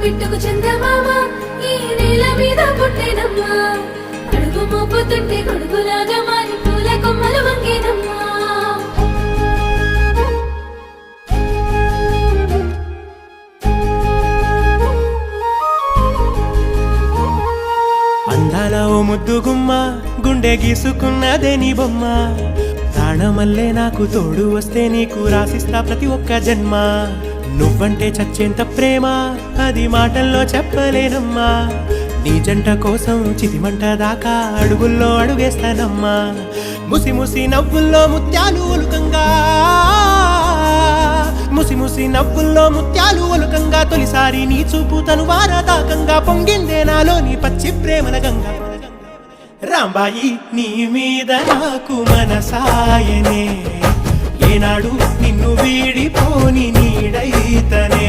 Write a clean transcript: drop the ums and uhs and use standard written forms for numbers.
బిట్టుకు చందమామ ఈ నేల మీద పుట్టేనమ్మా అడుగు మోపుతుంటే కొడుకులాగా మారి పూల కొమ్మలు వంగేనమ్మా అందాల ఓ ముద్దు గుమ్మ గుండె గీసుకున్నదే నీ బొమ్మ ప్రాణమల్లే నాకు తోడు వస్తే నీకు రాసిస్తా ప్రతి ఒక్క జన్మ నువ్వంటే చచ్చేంత ప్రేమ అది మాటల్లో చెప్పలేనమ్మా నీ జంట కోసం చితిమంట దాకా అడుగుల్లో అడుగేస్తానమ్మా ముసి ముసి నవ్వుల్లో ముత్యాలు ఒలుకంగా ముసి ముసి నవ్వుల్లో ముత్యాలు ఒలుకంగా తొలిసారి నీ చూపు తను వారదాకంగా పొంగిందే నాలో నీ పచ్చి ప్రేమల గంగా రాంబాయి నీ మీద నాకు మనసాయనే ఏనాడు నిన్ను వీడిపోని నీడైతనే